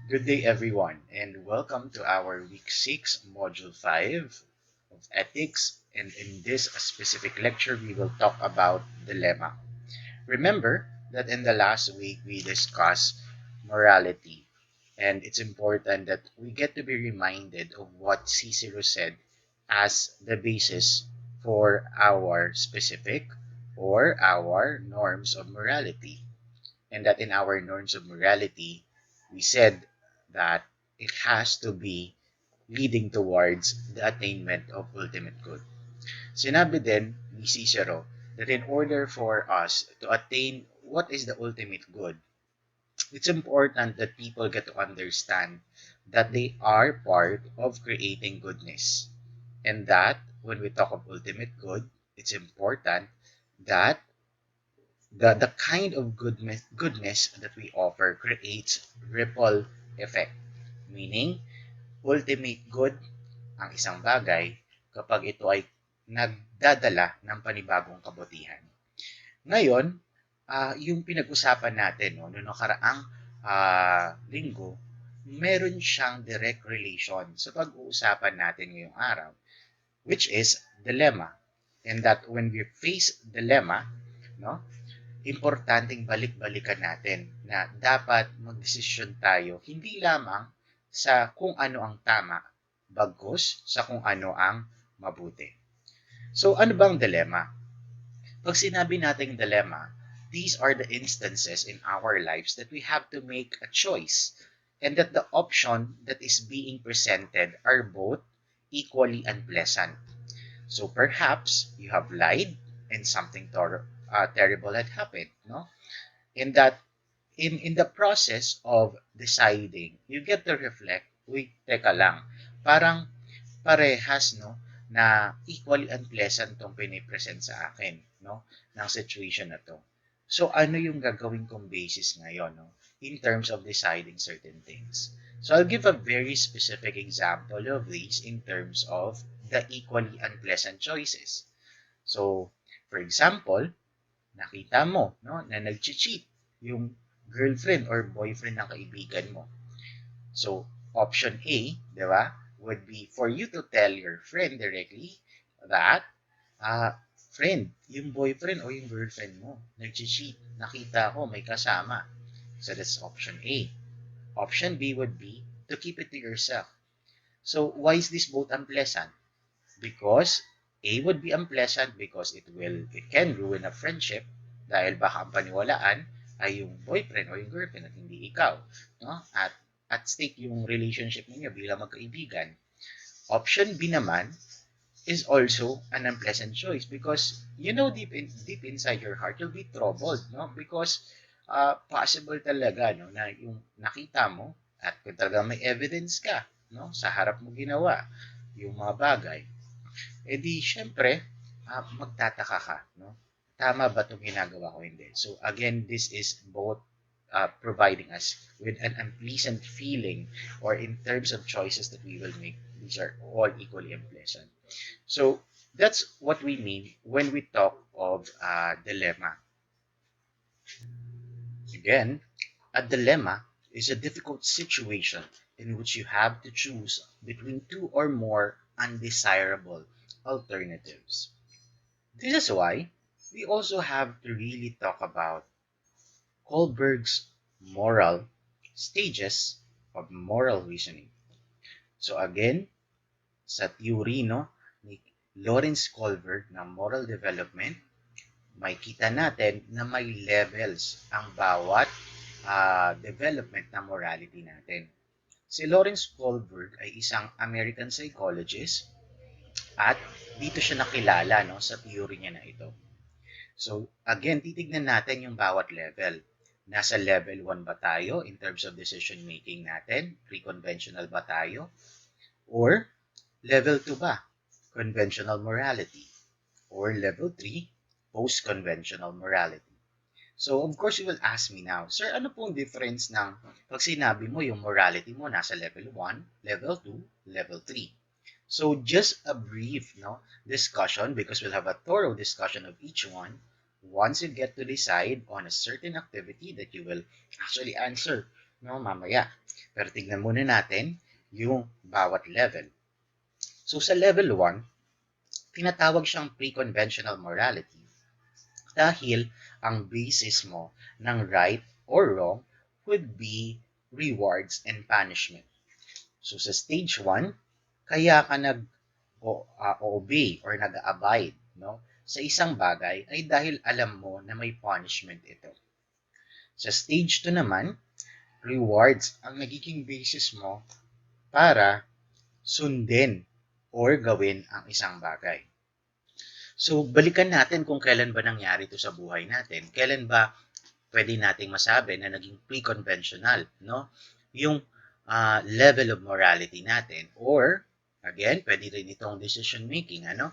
Good day, everyone, and welcome to our Week 6, Module 5 of Ethics. And in this specific lecture, we will talk about dilemma. Remember that in the last week, we discussed morality, and it's important that we get to be reminded of what Cicero said as the basis for our specific or our norms of morality, and that in our norms of morality, we said that it has to be leading towards the attainment of ultimate good. Sinabi din ni Cicero that in order for us to attain what is the ultimate good, it's important that people get to understand that they are part of creating goodness. And that when we talk of ultimate good, it's important that the kind of goodness that we offer creates ripple effect. Meaning, ultimate good ang isang bagay kapag ito ay nagdadala ng panibagong kabutihan. Ngayon, yung pinag-usapan natin noong nakaraang linggo, meron siyang direct relation sa pag-uusapan natin ngayong araw, which is dilemma. And that when we face dilemma, no, importanteng balik-balikan natin na dapat magdesisyon tayo hindi lamang sa kung ano ang tama, bagkus sa kung ano ang mabuti. So, ano bang dilemma? Pag sinabi nating dilemma, these are the instances in our lives that we have to make a choice and that the option that is being presented are both equally unpleasant. So perhaps you have lied and something terrible had happened, no? In that, in the process of deciding, you get to reflect, wait, teka lang, parang parehas, no, na equally unpleasant tong pinipresent sa akin, no, ng situation na to. So ano yung gagawin kong basis ngayon, no, in terms of deciding certain things? So I'll give a very specific example of these in terms of the equally unpleasant choices. So, for example, nakita mo, no, na nag-cheat yung girlfriend or boyfriend ng kaibigan mo. So, option A, di ba, would be for you to tell your friend directly that, friend, yung boyfriend o yung girlfriend mo, nag-cheat, nakita ko, may kasama. So, that's option A. Option B would be to keep it to yourself. So, why is this both unpleasant? Because A would be unpleasant because it can ruin a friendship dahil baka ang paniwalaan ay yung boyfriend o yung girlfriend at hindi ikaw, no? At stake yung relationship niyo bilang magkaibigan. Option B naman is also an unpleasant choice because you know deep inside your heart you'll be troubled, no? Because possible talaga, no, na yung nakita mo at kung talaga may evidence ka, no, sa harap mo ginawa yung mga bagay, eh di syempre, magtataka ka, no? Tama ba itong ginagawa ko? Hindi. So again, this is both providing us with an unpleasant feeling or in terms of choices that we will make, these are all equally unpleasant. So that's what we mean when we talk of dilemma. Again, a dilemma is a difficult situation in which you have to choose between two or more undesirable alternatives. This is why we also have to really talk about Kohlberg's moral stages of moral reasoning. So again, sa theory, no, ni Lawrence Kohlberg ng moral development, may kita natin na may levels ang bawat development ng morality natin. Si Lawrence Kohlberg ay isang American psychologist at dito siya nakilala, no, sa theory niya na ito. So again, titignan natin yung bawat level. Nasa level 1 ba tayo in terms of decision making natin? Pre-conventional ba tayo? Or level 2 ba? Conventional morality. Or level 3, post-conventional morality. So, of course, you will ask me now, Sir, ano pong difference ng pag sinabi mo yung morality mo nasa level 1, level 2, level 3? So, just a brief, no, discussion because we'll have a thorough discussion of each one once you get to decide on a certain activity that you will actually answer, no, mamaya. Pero tignan muna natin yung bawat level. So sa level 1, tinatawag siyang pre-conventional morality dahil ang basis mo ng right or wrong would be rewards and punishment. So sa stage 1, kaya ka nag-obey or nag-abide, no, sa isang bagay ay dahil alam mo na may punishment ito. Sa stage 2 naman, rewards ang nagiging basis mo para sundin or gawin ang isang bagay. So, balikan natin kung kailan ba nangyari ito sa buhay natin. Kailan ba pwede nating masabi na naging pre-conventional, no? Yung level of morality natin. Or, again, pwede rin itong decision making, ano?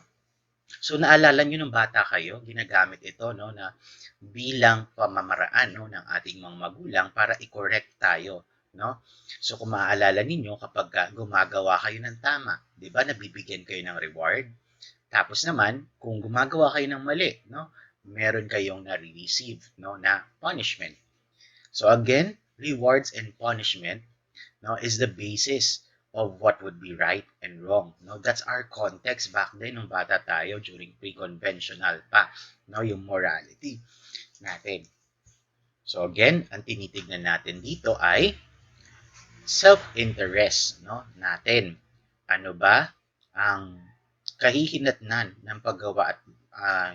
So, naalala nyo nung bata kayo, ginagamit ito, no, na bilang pamamaraan, no, ng ating mga magulang para i-correct tayo, no? So, kung maaalala ninyo, kapag gumagawa kayo ng tama, di ba, nabibigyan kayo ng reward? Tapos naman, kung gumagawa kayo ng mali, no, meron kayong na-receive, no, na punishment. So again, rewards and punishment, no, is the basis of what would be right and wrong. No, that's our context back then nung bata tayo during pre-conventional pa, no, yung morality natin. So again, ang tinitignan natin dito ay self-interest, no, natin. Ano ba ang kahihinatnan ng paggawa at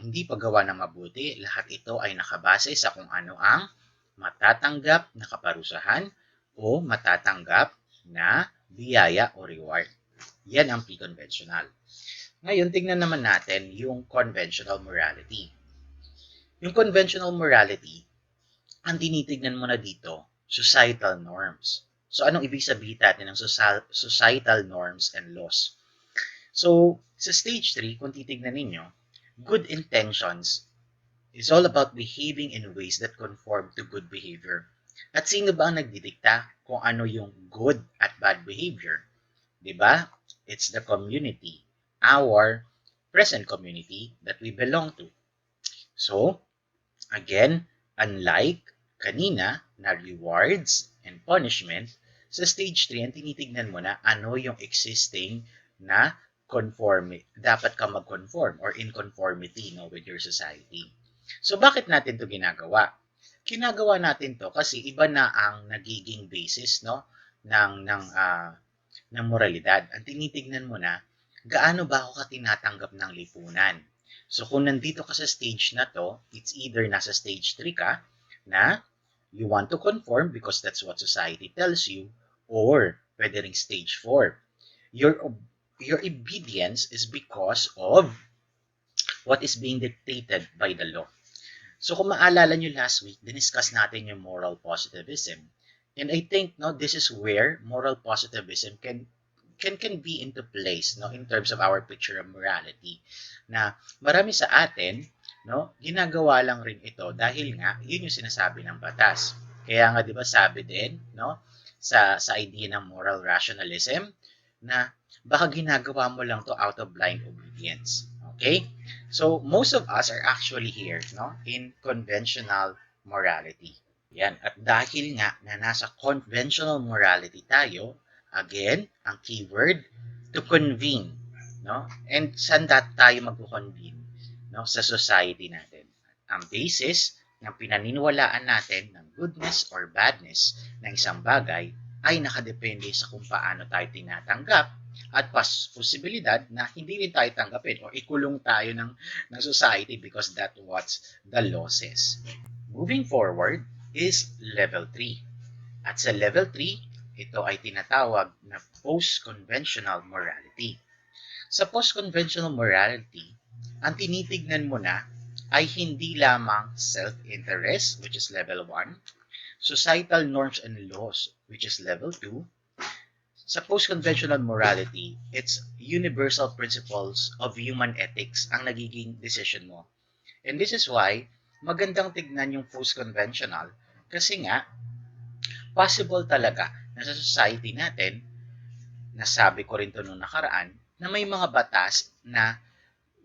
hindi paggawa ng mabuti? Lahat ito ay nakabase sa kung ano ang matatanggap na kaparusahan o matatanggap na biyaya o reward. Yan ang pre-conventional. Ngayon, tingnan naman natin yung conventional morality. Yung conventional morality, ang tinitignan mo na dito, societal norms. So, anong ibig sabihin natin ng societal norms and laws? So, sa stage 3, kung titignan ninyo, good intentions is all about behaving in ways that conform to good behavior. At sino ba ang nagdidikta kung ano yung good at bad behavior? Diba? It's the community, our present community that we belong to. So, again, unlike kanina na rewards and punishment, sa stage 3, ang tinitignan mo na ano yung existing na dapat ka mag-conform or in conformity, no, with your society. So, bakit natin to ginagawa? Ginagawa natin to kasi iba na ang nagiging basis, no, ng moralidad. Ang tinitignan mo na, gaano ba ako tinatanggap ng lipunan? So, kung nandito ka sa stage na to, it's either nasa stage 3 ka na you want to conform because that's what society tells you, or pwede ring stage 4. Your obedience is because of what is being dictated by the law. So kung maalala nyo last week, diniscuss natin yung moral positivism. And I think no, this is where moral positivism can be into place, no, in terms of our picture of morality, na marami sa atin, no, ginagawa lang rin ito dahil nga yun yung sinasabi ng batas. Kaya nga 'di ba sabi din, no, sa idea ng moral rationalism na baka ginagawa mo lang to out of blind obedience. Okay? So most of us are actually here, no, in conventional morality. Yan. At dahil nga na nasa conventional morality tayo, again, ang keyword, to convene. No? And saan tayo magko-convene? No? Sa society natin. Ang basis ng pinaniniwalaan natin ng goodness or badness ng isang bagay ay nakadepende sa kung paano tayo tinatanggap at posibilidad na hindi rin tayo tanggapin o ikulong tayo ng society because that's what the law says. Moving forward is level 3. At sa level 3, ito ay tinatawag na post-conventional morality. Sa post-conventional morality, ang tinitignan mo na ay hindi lamang self-interest, which is level 1, societal norms and laws, which is level 2. Sa post-conventional morality, it's universal principles of human ethics ang nagiging decision mo. And this is why magandang tignan yung post-conventional kasi nga possible talaga na sa society natin, nasabi ko rin to nung nakaraan, na may mga batas na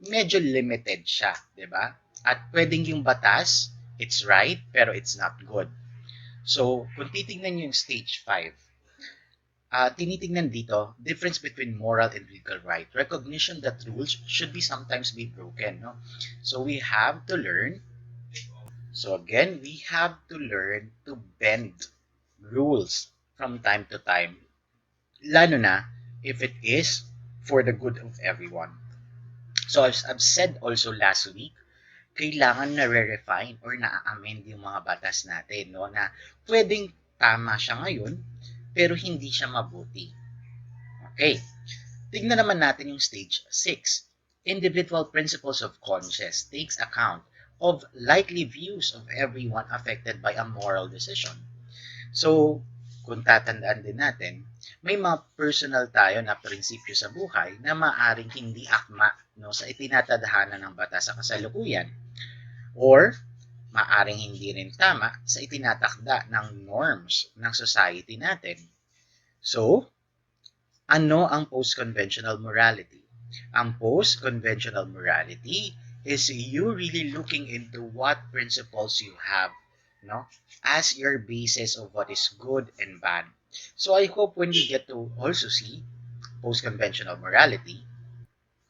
medyo limited siya, di ba? At pwedeng yung batas, it's right, pero it's not good. So, kung titignan nyo yung stage 5, tinitingnan dito, difference between moral and legal right. Recognition that rules should be sometimes be broken. No? So we have to learn. So again, we have to learn to bend rules from time to time. Lalo na if it is for the good of everyone. So as I've said also last week, kailangan na re-refine or na-amend yung mga batas natin, no? Na pwedeng tama siya ngayon, pero hindi siya mabuti. Okay. Tignan naman natin yung stage 6. Individual principles of conscience takes account of likely views of everyone affected by a moral decision. So, kung tatandaan din natin, may mga personal tayo na prinsipyo sa buhay na maaring hindi akma no, sa itinatadhana ng batas sa kasalukuyan or maaring hindi rin tama sa itinatakda ng norms ng society natin. So, ano ang post-conventional morality? Ang post-conventional morality is you really looking into what principles you have, no, as your basis of what is good and bad. So I hope when we get to also see post-conventional morality,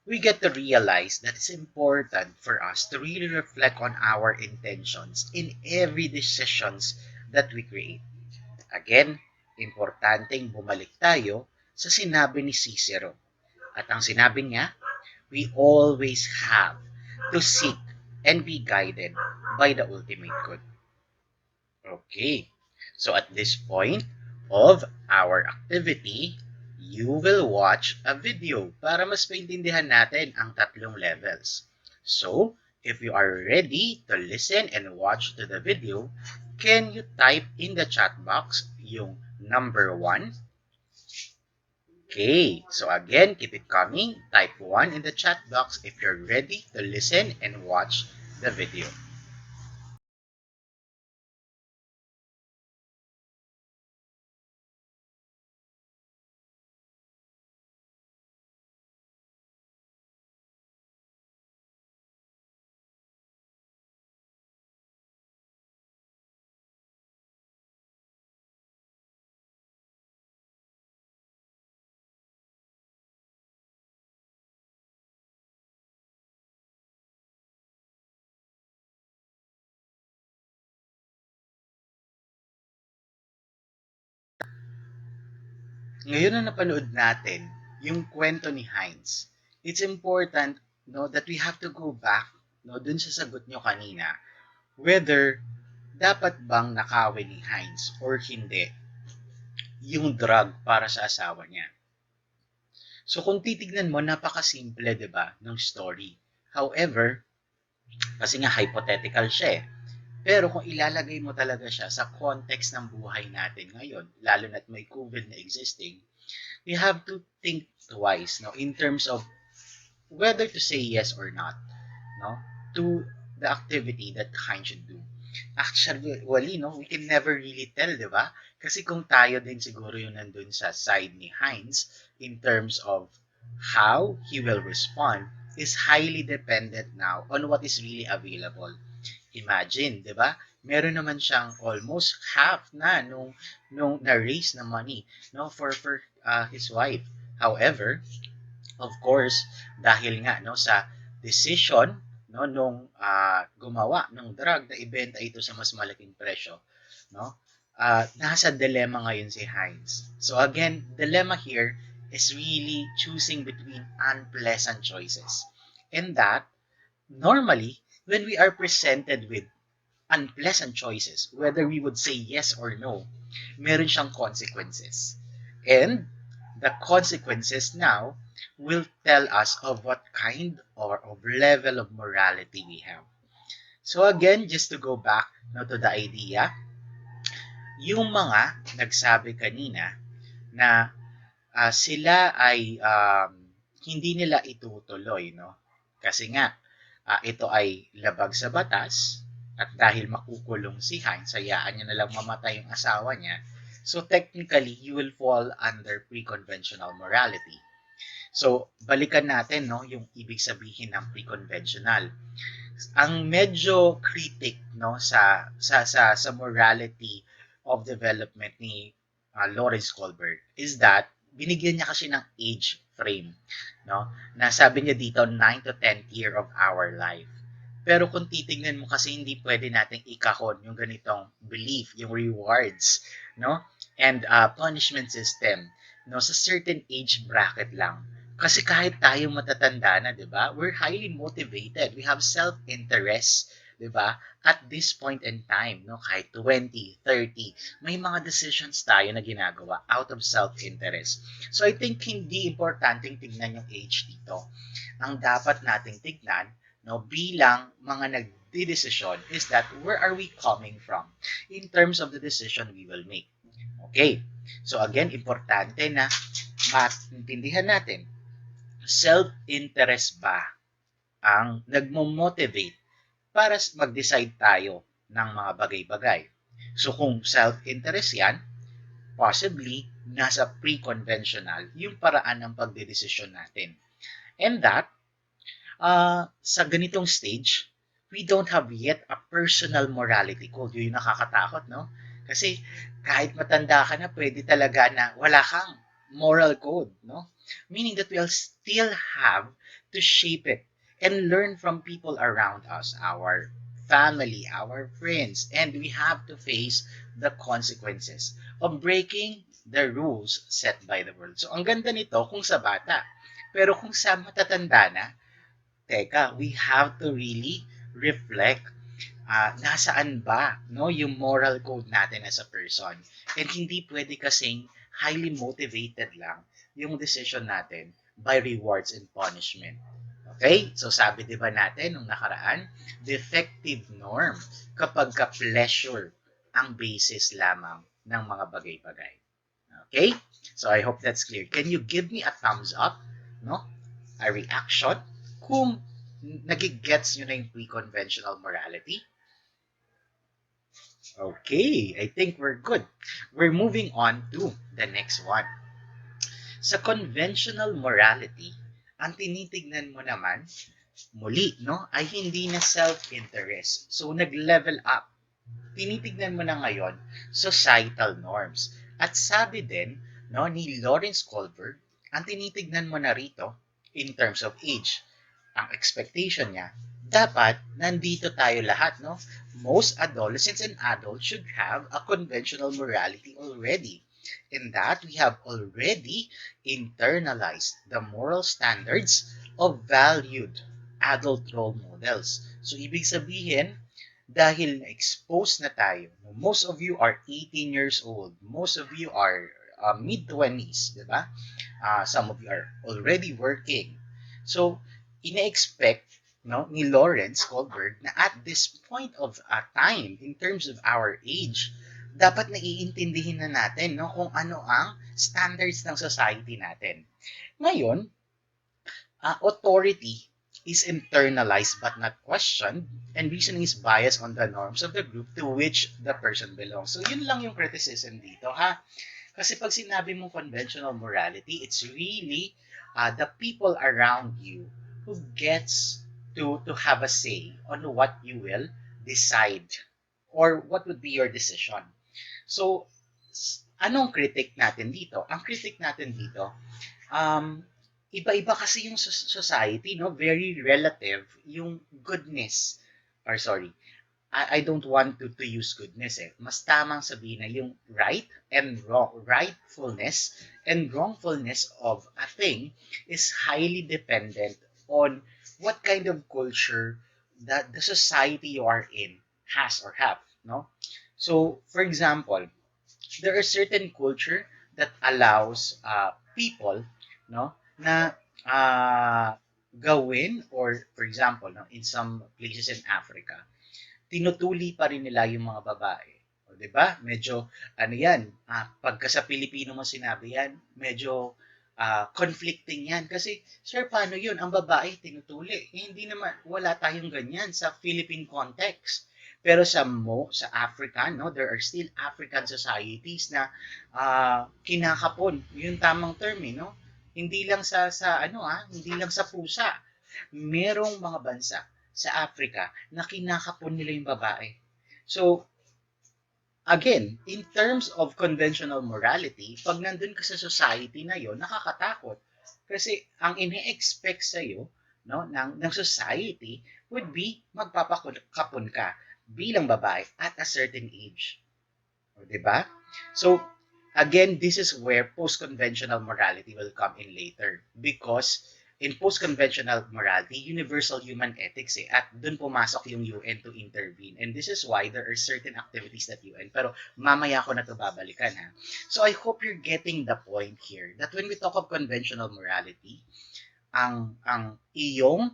we get to realize that it's important for us to really reflect on our intentions in every decisions that we create. Again, importanteng bumalik tayo sa sinabi ni Cicero. At ang sinabi niya, we always have to seek and be guided by the ultimate good. Okay, so at this point of our activity, you will watch a video para mas maintindihan natin ang tatlong levels. So, if you are ready to listen and watch to the video, can you type in the chat box yung number 1? Okay, so again, keep it coming. Type 1 in the chat box if you're ready to listen and watch the video. Ngayon na napanood natin yung kwento ni Heinz, it's important no, that we have to go back no, dun sa sagot nyo kanina, whether dapat bang nakawin ni Heinz or hindi yung drug para sa asawa niya. So kung titignan mo, napakasimple, di ba, ng story. However, kasi nga hypothetical siya eh. Pero kung ilalagay mo talaga siya sa context ng buhay natin ngayon, lalo na't may COVID na existing, we have to think twice no, in terms of whether to say yes or not no, to the activity that Hein should do. Actually, no, we can never really tell, di ba? Kasi kung tayo din siguro yung nandun sa side ni Heinz in terms of how he will respond is highly dependent now on what is really available. Imagine, 'di ba? Meron naman siyang almost half na nung na-raise na money no for his wife. However, of course, dahil nga no sa decision no nung gumawa ng drug na ibenta ito sa mas malaking presyo, no? Nasa dilemma ngayon si Heinz. So again, dilemma here is really choosing between unpleasant choices. And that normally when we are presented with unpleasant choices, whether we would say yes or no, meron siyang consequences. And the consequences now will tell us of what kind or of level of morality we have. So again, just to go back no, to the idea, yung mga nagsabi kanina na sila ay hindi nila itutuloy, no? Kasi nga, ito ay labag sa batas at dahil makukulong si Heinz, hayaan niya na lang mamatay yung asawa niya. So technically, you will fall under pre-conventional morality. So, balikan natin no, yung ibig sabihin ng pre-conventional. Ang medyo critic no sa morality of development ni Lawrence Kohlberg, is that binigyan niya kasi ng age frame, no? Na sabi niya dito 9 to 10th year of our life. Pero kung titingnan mo kasi hindi pwede nating ikahon yung ganitong belief, yung rewards, no? And punishment system, no? Sa certain age bracket lang. Kasi kahit tayo matatanda na, 'di ba? We're highly motivated. We have self-interest, 'di ba? At this point in time, no, kahit 20, 30, may mga decisions tayo na ginagawa out of self-interest. So I think hindi importanteng tignan yung age dito. Ang dapat nating tignan, no, bilang mga nagdidesisyon is that where are we coming from in terms of the decision we will make. Okay. So again, importante na maintindihan natin, self-interest ba ang nagmo-motivate para mag-decide tayo ng mga bagay-bagay. So kung self-interest yan, possibly nasa pre-conventional yung paraan ng pagdedesisyon natin. And that, sa ganitong stage, we don't have yet a personal morality code. Yun yung nakakatakot, no? Kasi kahit matanda ka na, pwede talaga na wala kang moral code, no? Meaning that we'll still have to shape it and learn from people around us, our family, our friends, and we have to face the consequences of breaking the rules set by the world. So, ang ganda nito kung sa bata. Pero kung sa matatanda na, teka, we have to really reflect nasaan ba no yung moral code natin as a person. And hindi pwede kasing highly motivated lang yung decision natin by rewards and punishment. Okay? So sabi 'di ba natin nung nakaraan, defective norm kapag ka pleasure ang basis lamang ng mga bagay-bagay. Okay? So I hope that's clear. Can you give me a thumbs up, no? A reaction kung nagigets nyo na yung pre-conventional morality? Okay, I think we're good. We're moving on to the next one. Sa conventional morality, ang tinitignan mo naman, muli, no, ay hindi na self-interest. So, nag-level up. Tinitignan mo na ngayon, societal norms. At sabi din, no, ni Lawrence Kohlberg, ang tinitignan mo na rito, in terms of age, ang expectation niya, dapat nandito tayo lahat, no? Most adolescents and adults should have a conventional morality already. In that, we have already internalized the moral standards of valued adult role models. So, ibig sabihin, dahil na-expose na tayo, most of you are 18 years old, most of you are mid-20s, di ba? Some of you are already working. So, ina-expect no, ni Lawrence Kohlberg na at this point of time, in terms of our age, dapat naiintindihin na natin no, kung ano ang standards ng society natin. Ngayon, authority is internalized but not questioned, and reasoning is biased on the norms of the group to which the person belongs. So, yun lang yung criticism dito, ha? Kasi pag sinabi mong conventional morality, it's really the people around you who gets to have a say on what you will decide or what would be your decision. So, anong critic natin dito? Ang critic natin dito, iba-iba kasi yung society, no? Very relative yung goodness. Or sorry, I don't want to use goodness eh. Mas tamang sabihin na yung right and wrong, rightfulness and wrongfulness of a thing is highly dependent on what kind of culture that the society you are in has or have, no? So, for example, there are certain culture that allows people, no, na gawin or for example, no, in some places in Africa, tinutuli pa rin nila yung mga babae. O, di ba? Medyo, ano yan, pagka sa Pilipino mo sinabi yan, medyo conflicting yan. Kasi, sir, paano yun? Ang babae tinutuli. Eh, hindi naman, wala tayong ganyan sa Philippine context. Pero sa Africa, no, there are still African societies na kinakapon. Yung tamang term, eh, no? Hindi lang hindi lang sa pusa. Merong mga bansa sa Africa na kinakapon nila yung babae. So, Again, in terms of conventional morality, pag nandun ka sa society na yon, nakakatakot. Kasi ang ini-expect sa'yo, no, ng society would be magpapakapon ka bilang babae at a certain age. O, di ba? So, again, this is where post-conventional morality will come in later. Because in post-conventional morality, universal human ethics at dun pumasok yung UN to intervene. And this is why there are certain activities that UN, pero mamaya ko na to babalikan ha. So I hope you're getting the point here that when we talk of conventional morality, ang iyong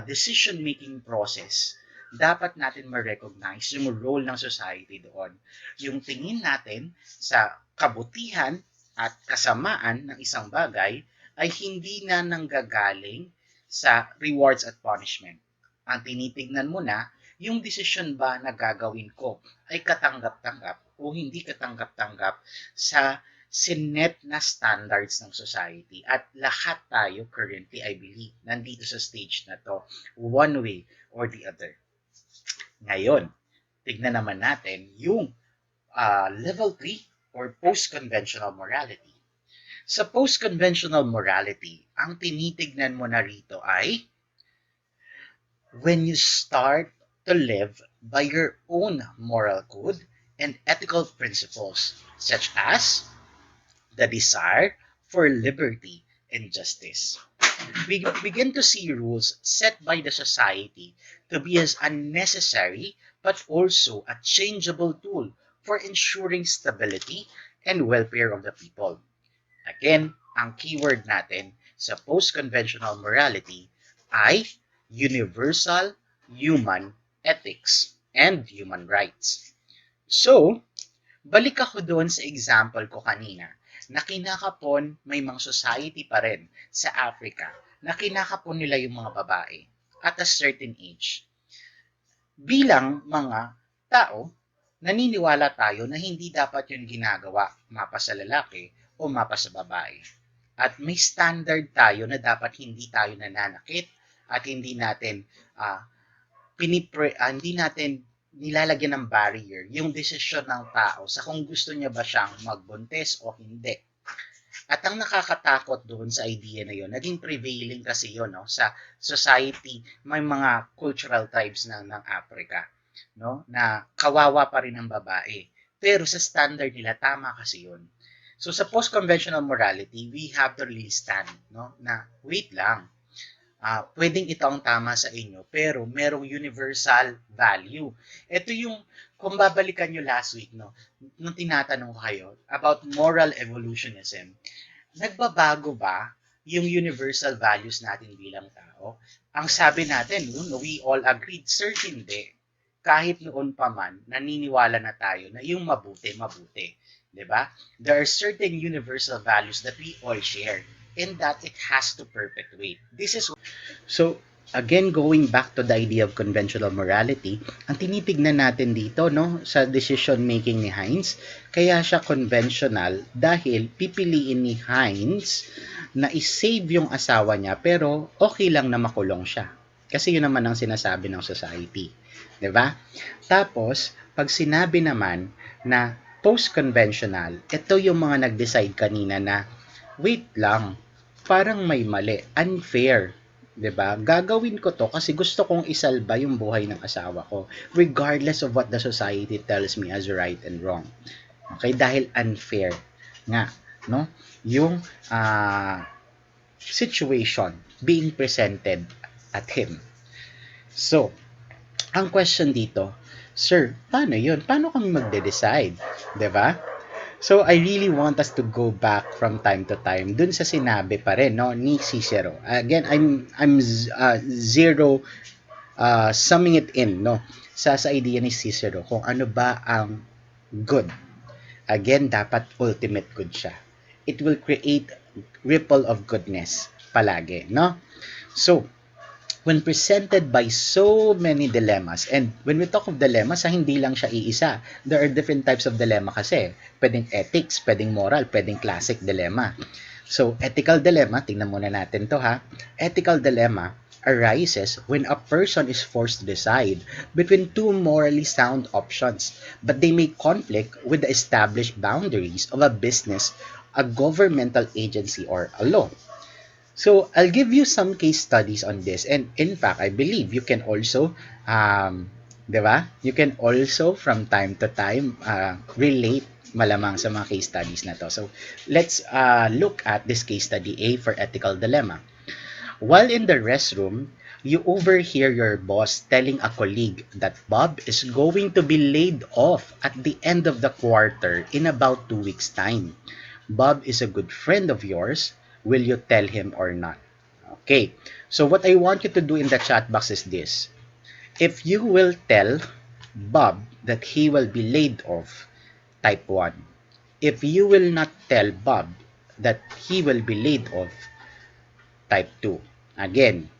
decision-making process, dapat natin ma-recognize yung role ng society doon. Yung tingin natin sa kabutihan at kasamaan ng isang bagay ay hindi na nanggagaling sa rewards at punishment. Ang tinitignan mo na, yung desisyon ba na gagawin ko ay katanggap-tanggap o hindi katanggap-tanggap sa sinet na standards ng society. At lahat tayo currently, I believe, nandito sa stage na to, one way or the other. Ngayon, tignan naman natin yung level 3 or post-conventional morality. Sa post-conventional morality, ang tinitignan mo na rito ay when you start to live by your own moral code and ethical principles, such as the desire for liberty and justice. We begin to see rules set by the society to be as unnecessary but also a changeable tool for ensuring stability and welfare of the people. Again, ang keyword natin sa post-conventional morality ay universal human ethics and human rights. So, balik ako doon sa example ko kanina na kinakapon may mga society pa rin sa Africa na kinakapon nila yung mga babae at a certain age. Bilang mga tao, naniniwala tayo na hindi dapat yun ginagawa mapa sa lalaki o mapa sa babae. At may standard tayo na dapat hindi tayo nananakit at hindi natin hindi natin nilalagyan ng barrier yung desisyon ng tao sa kung gusto niya ba siyang magbuntis o hindi. At ang nakakatakot doon sa idea na yun, naging prevailing kasi yun, no, sa society, may mga cultural tribes ng Africa, no, na kawawa pa rin ang babae. Pero sa standard nila, tama kasi yun. So sa post-conventional morality, we have to really stand, no, na wait lang, pwedeng ito ang tama sa inyo, pero merong universal value. Ito yung, kung babalikan nyo last week, no, nung tinatanong ko kayo about moral evolutionism, nagbabago ba yung universal values natin bilang tao? Ang sabi natin, we all agreed, sir, hindi. Kahit noon pa man, naniniwala na tayo na yung mabuti, mabuti. Diba? There are certain universal values that we all share and that it has to perpetuate. This is so again, going back to the idea of conventional morality, ang tinitignan natin dito, no, sa decision making ni Heinz, kaya siya conventional dahil pipiliin ni Heinz na i-save yung asawa niya pero okay lang na makulong siya. Kasi yun naman ang sinasabi ng society. 'Di ba? Tapos, pag sinabi naman na post-conventional, ito yung mga nag-decide kanina na wait lang, parang may mali, unfair. 'Di ba? Gagawin ko 'to kasi gusto kong isalba yung buhay ng asawa ko regardless of what the society tells me as right and wrong. Okay, dahil unfair nga, no? Yung situation being presented at him. So, ang question dito, sir, paano 'yun? Paano kami magde-decide? 'Di ba? So, I really want us to go back from time to time dun sa sinabi pa rin, no, ni Cicero. Again, I'm zero summing it in, no, sa idea ni Cicero kung ano ba ang good. Again, dapat ultimate good siya. It will create ripple of goodness palagi, no? So, when presented by so many dilemmas, and when we talk of dilemmas, hindi lang siya iisa. There are different types of dilemma kasi. Pwedeng ethics, pwedeng moral, pwedeng classic dilemma. So, ethical dilemma, tingnan muna natin to ha. Ethical dilemma arises when a person is forced to decide between two morally sound options, but they may conflict with the established boundaries of a business, a governmental agency, or a law. So I'll give you some case studies on this, and in fact, I believe you can also, di ba? You can also from time to time relate malamang sa mga case studies na to. So let's look at this case study A for ethical dilemma. While in the restroom, you overhear your boss telling a colleague that Bob is going to be laid off at the end of the quarter in about 2 weeks' time. Bob is a good friend of yours. Will you tell him or not? Okay, so what I want you to do in the chat box is this. If you will tell Bob that he will be laid off, type 1. If you will not tell Bob that he will be laid off, type 2. Again,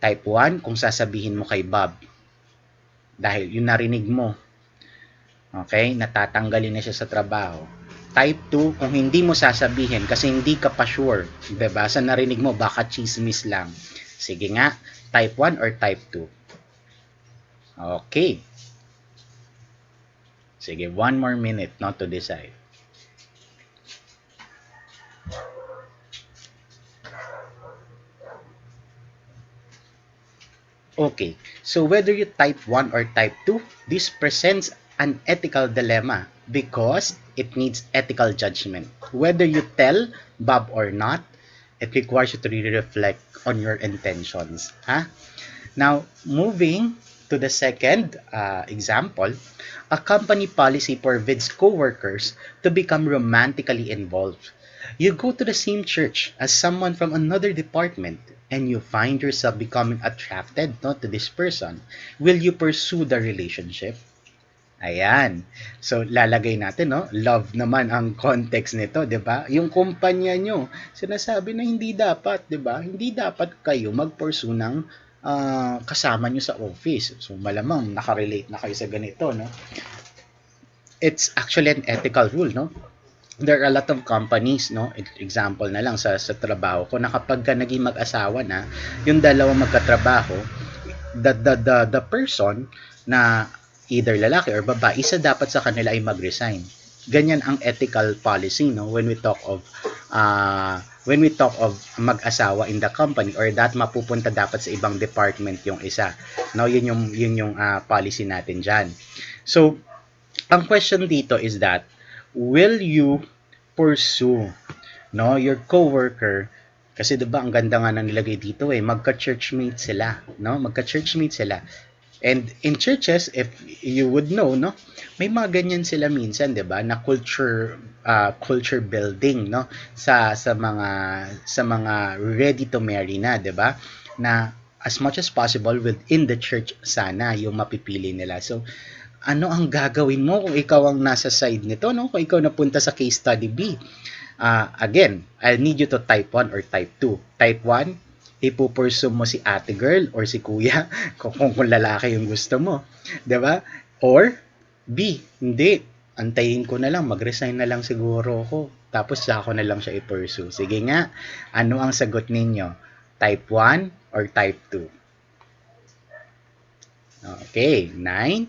type 1 kung sasabihin mo kay Bob dahil yung narinig mo, okay, natatanggalin na siya sa trabaho. Type 2 kung hindi mo sasabihin kasi hindi ka pa sure, diba? Sa narinig mo, baka chismis lang. Sige nga, type 1 or type 2? Okay. Sige, 1 more minute not to decide. Okay, so whether you type 1 or type 2, this presents an ethical dilemma because it needs ethical judgment. Whether you tell Bob or not, it requires you to really reflect on your intentions. Huh? Now, moving to the second example, a company policy forbids coworkers to become romantically involved. You go to the same church as someone from another department and you find yourself becoming attracted not to this person. Will you pursue the relationship? Ayan. So, lalagay natin, no? Love naman ang context nito, di ba? Yung kumpanya nyo, sinasabi na hindi dapat, di ba? Hindi dapat kayo mag-pursue ng kasama nyo sa office. So, malamang nakarelate na kayo sa ganito, no? It's actually an ethical rule, no? There are a lot of companies, no? Example na lang sa trabaho ko, na kapag ka naging mag-asawa na, yung dalawang magkatrabaho, the person na either lalaki or babae, isa dapat sa kanila ay mag-resign. Ganyan ang ethical policy, no? When we talk of mag-asawa in the company, or that mapupunta dapat sa ibang department yung isa, no? Yun yung policy natin diyan. So ang question dito is that, will you pursue, no, your coworker? Kasi 'di ba ang ganda nga nang nilagay dito magka-churchmate sila, no? Magka-churchmate sila. And in churches, if you would know, no, may mga ganyan sila minsan, 'di ba, na culture building, no, sa mga ready to marry na, 'di ba? Na as much as possible within the church sana yung mapipili nila. So ano ang gagawin mo kung ikaw ang nasa side nito, no? Kung ikaw napunta sa case study B. Again, I'll need you to type 1 or type 2. Type 1, ipupursue mo si ate girl or si kuya kung lalaki yung gusto mo. 'Di ba? Or B, hindi. Antayin ko na lang, mag-resign na lang siguro ako. Tapos ako na lang siya i-pursue. Sige nga, ano ang sagot ninyo? Type 1 or type 2? Okay, 9,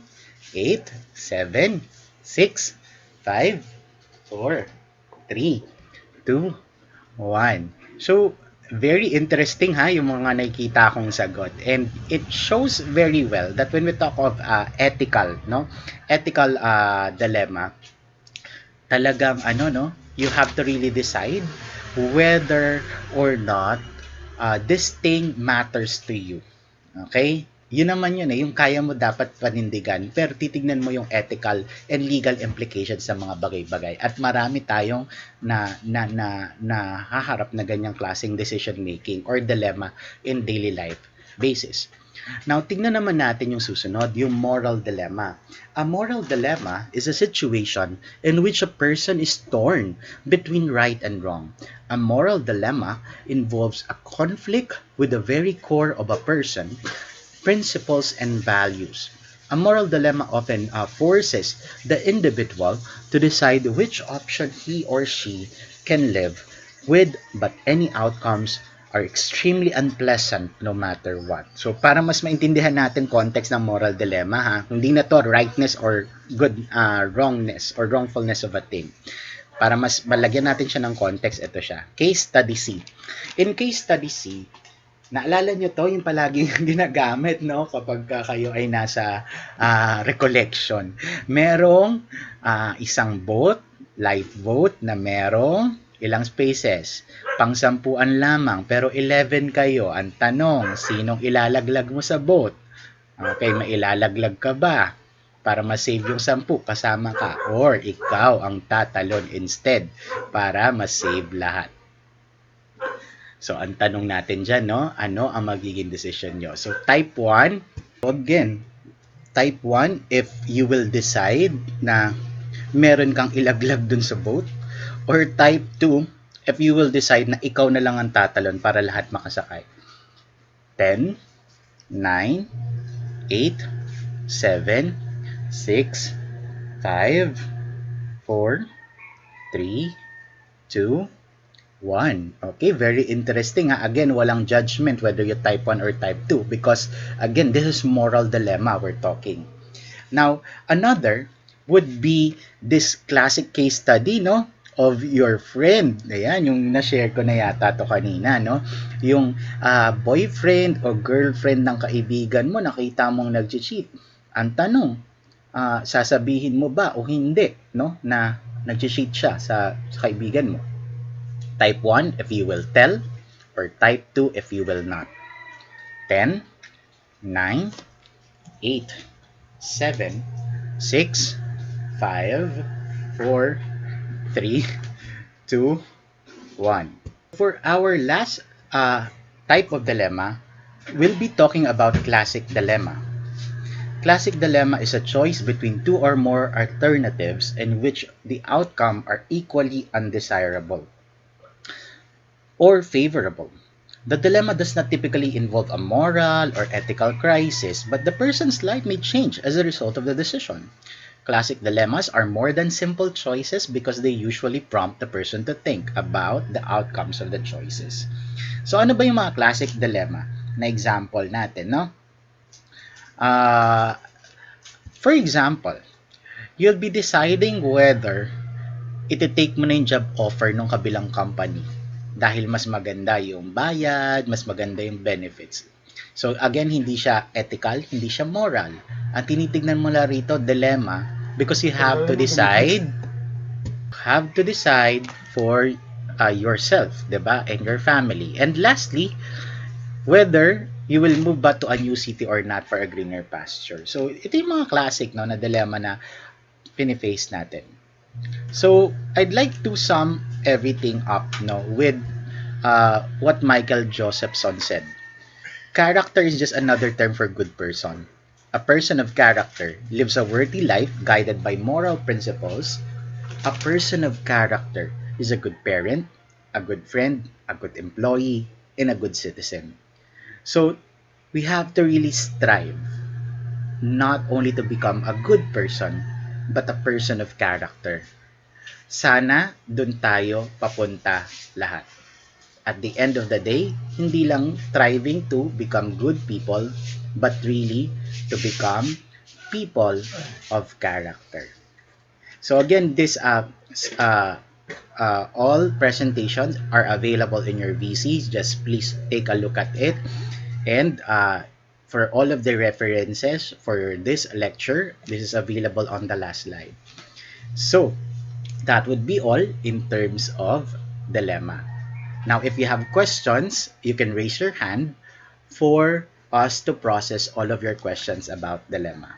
8, 7, 6, 5, 4, 3, 2, 1. So, very interesting yung mga nakikita kong sagot. And it shows very well that when we talk of ethical dilemma, talagang you have to really decide whether or not this thing matters to you. Okay? Yun naman yun yung kaya mo dapat panindigan, pero titignan mo yung ethical and legal implications sa mga bagay-bagay. At marami tayong na haharap na ganyang klaseng decision making or dilemma in daily life basis. Now, tignan naman natin yung susunod, yung moral dilemma. A moral dilemma is a situation in which a person is torn between right and wrong. A moral dilemma involves a conflict with the very core of a person, principles, and values. A moral dilemma often forces the individual to decide which option he or she can live with, but any outcomes are extremely unpleasant no matter what. So para mas maintindihan natin context ng moral dilemma, ha, hindi na to rightness or wrongness or wrongfulness of a thing. Para mas malagyan natin siya ng context, ito siya. Case study C. In case study C, naalala nyo to, yung palaging ginagamit, no, kapag kayo ay nasa recollection. Merong isang boat, lifeboat, na merong ilang spaces. Pang-sampuan lamang, pero 11 kayo. Ang tanong, sinong ilalaglag mo sa boat? Okay, mailalaglag ka ba? Para ma-save yung 10, kasama ka. Or ikaw ang tatalon instead para ma-save lahat. So, ang tanong natin dyan, no? Ano ang magiging decision nyo? So, type 1, again, type 1, if you will decide na meron kang ilaglag dun sa boat. Or type 2, if you will decide na ikaw na lang ang tatalon para lahat makasakay. 10, 9, 8, 7, 6, 5, 4, 3, 2, 1. Okay, very interesting. Again, walang judgment whether you type 1 or type 2 because, again, this is moral dilemma we're talking. Now, another would be this classic case study, no? Of your friend. Ayan, yung na-share ko na yata to kanina, no? Yung boyfriend o girlfriend ng kaibigan mo, nakita mong nag-cheat. Ang tanong, sasabihin mo ba o hindi, no? Na nag-cheat siya sa kaibigan mo. Type 1 if you will tell, or type 2 if you will not. 10, 9, 8, 7, 6, 5, 4, 3, 2, 1. For our last type of dilemma, we'll be talking about classic dilemma. Classic dilemma is a choice between two or more alternatives in which the outcome are equally undesirable or favorable. The dilemma does not typically involve a moral or ethical crisis, but the person's life may change as a result of the decision. Classic dilemmas are more than simple choices because they usually prompt the person to think about the outcomes of the choices. So ano ba yung mga classic dilemma na example natin, no? For example, you'll be deciding whether iti-take mo na yung job offer ng kabilang company dahil mas maganda yung bayad, mas maganda yung benefits. So again, hindi siya ethical, hindi siya moral. Ang tinitignan mo lang rito, dilemma, because you have to decide for yourself, diba? And your family. And lastly, whether you will move ba to a new city or not for a greener pasture. So ito yung mga classic, no, na dilemma na piniface natin. So I'd like to sum everything up, no, with what Michael Josephson said. Character is just another term for good person. A person of character lives a worthy life guided by moral principles. A person of character is a good parent, a good friend, a good employee, and a good citizen. So we have to really strive not only to become a good person, but a person of character. Sana dun tayo papunta lahat. At the end of the day, hindi lang striving to become good people, but really to become people of character. So again, this all presentations are available in your VCs. Just please take a look at it. And for all of the references for this lecture, this is available on the last slide. So that would be all in terms of dilemma. Now, if you have questions, you can raise your hand for us to process all of your questions about dilemma.